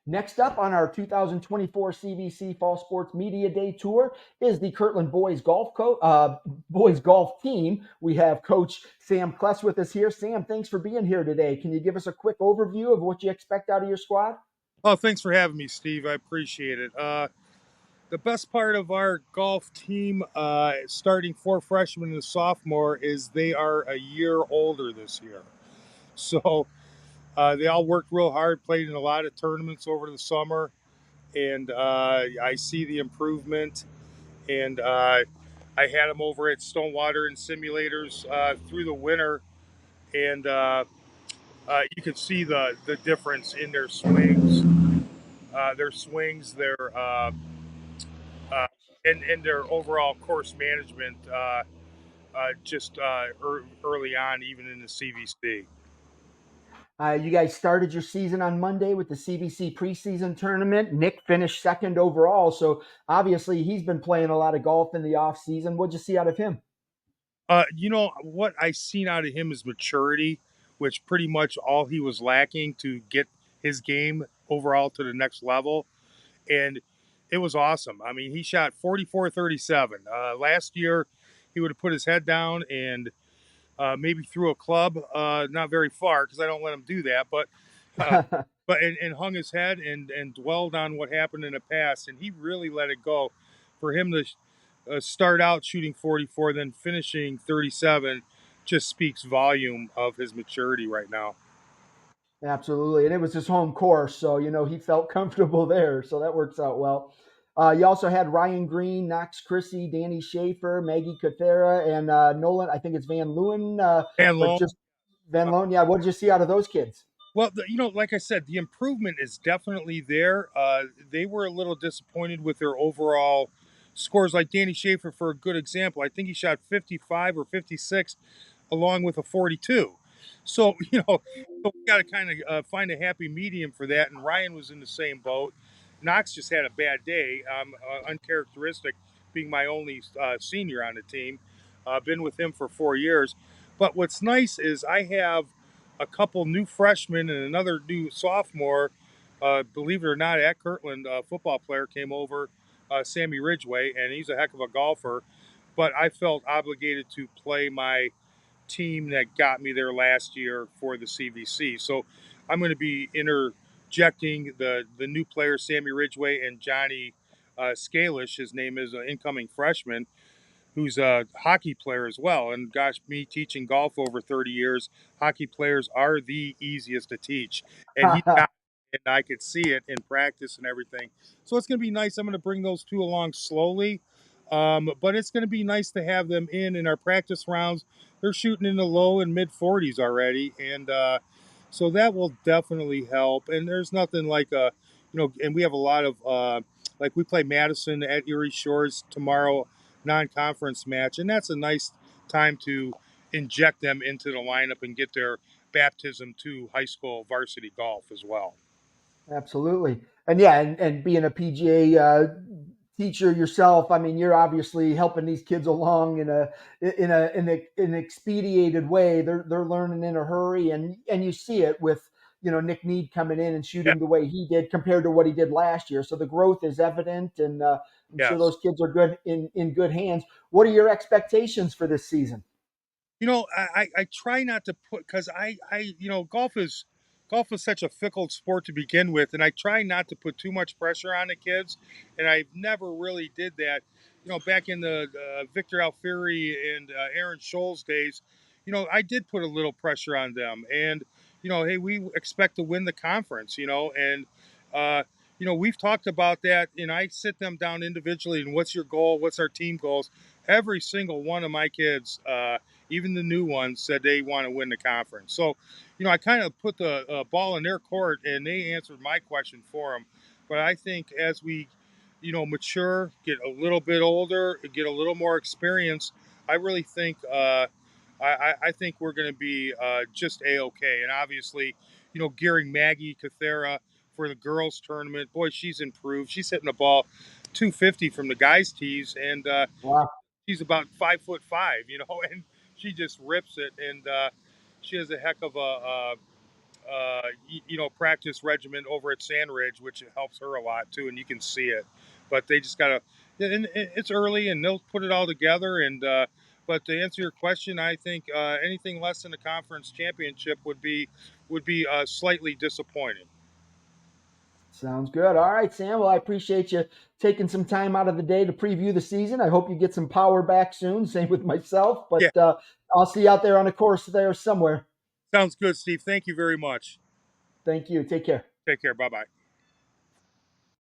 Next up on our 2024 CVC Fall Sports Media Day Tour is the Kirtland boys golf team. We have Coach Sam Kless with us here. Sam, thanks for being here today. Can you give us a quick overview of what you expect out of your squad? Oh, thanks for having me, Steve. I appreciate it. The best part of our golf team, starting 4 freshmen and a sophomore, is they are a year older this year. So they all worked real hard, played in a lot of tournaments over the summer, and I see the improvement. And I had them over at Stonewater and simulators through the winter, and you could see the difference in their swings, uh, and their overall course management early on, even in the CVC. You guys started your season on Monday with the CVC preseason tournament. Nick finished second overall, so obviously he's been playing a lot of golf in the off season. What'd you see out of him? What I seen out of him is maturity, which pretty much all he was lacking to get his game overall to the next level. And it was awesome. I mean, he shot 44-37. Last year, he would have put his head down and maybe threw a club, not very far because I don't let him do that, uh, and hung his head and dwelled on what happened in the past, and he really let it go. For him to start out shooting 44, then finishing 37, just speaks volume of his maturity right now. Absolutely. And it was his home course. So, he felt comfortable there. So that works out well. You also had Ryan Green, Knox Chrissy, Danny Schaefer, Maggie Cathera, and Nolan. I think it's Van Leeuwen, And but Lone, just Van Loan. Yeah. What did you see out of those kids? well, like I said, the improvement is definitely there. They were a little disappointed with their overall scores. Like Danny Schaefer, for a good example, I think he shot 55 or 56 along with a 42. So, so we got to kind of find a happy medium for that. And Ryan was in the same boat. Knox just had a bad day, uncharacteristic, being my only senior on the team. Been with him for 4 years. But what's nice is I have a couple new freshmen and another new sophomore. Believe it or not, at Kirtland, a football player came over, Sammy Ridgway, and he's a heck of a golfer. But I felt obligated to play my team that got me there last year for the CVC. So I'm going to be interjecting the new players, Sammy Ridgway and Johnny Scalish. His name is an incoming freshman who's a hockey player as well. And gosh, me teaching golf over 30 years, hockey players are the easiest to teach. And he got it, and I could see it in practice and everything. So it's going to be nice. I'm going to bring those two along slowly. But it's going to be nice to have them in our practice rounds. They're shooting in the low and mid 40s already. And so that will definitely help. And there's nothing like and we have a lot of, like we play Madison at Erie Shores tomorrow, non-conference match, and that's a nice time to inject them into the lineup and get their baptism to high school varsity golf as well. Absolutely. And yeah, and being a PGA teacher yourself, I mean, you're obviously helping these kids along in an expedited way. They're learning in a hurry, and you see it with Nick Need coming in and Yeah. shooting the way he did compared to what he did last year. So the growth is evident, and I'm sure Yes. those kids are good in good hands. What are your expectations for this season? I try not to put because golf is such a fickle sport to begin with, and I try not to put too much pressure on the kids, and I never really did that. Back in the Victor Alfieri and Aaron Scholes days, I did put a little pressure on them, and hey, we expect to win the conference, and we've talked about that, and I sit them down individually, and what's your goal? What's our team goals? Every single one of my kids. Even the new ones said they want to win the conference. So, I kind of put the ball in their court, and they answered my question for them. But I think as we, mature, get a little bit older, get a little more experience, I really think I think we're going to be just a-okay. And obviously, gearing Maggie Cathera for the girls tournament, boy, she's improved. She's hitting the ball 250 from the guys' tees, and Wow. she's about 5'5", and she just rips it. And she has a heck of practice regimen over at Sandridge, which helps her a lot too, and you can see it. But they just gotta. And it's early, and they'll put it all together. And but to answer your question, I think anything less than a conference championship would be slightly disappointing. Sounds good. All right, Sam. Well, I appreciate you taking some time out of the day to preview the season. I hope you get some power back soon. Same with myself. Yeah, But I'll see you out there on the course there somewhere. sounds good, Steve. Thank you very much. Thank you. Take care. Take care. Bye bye.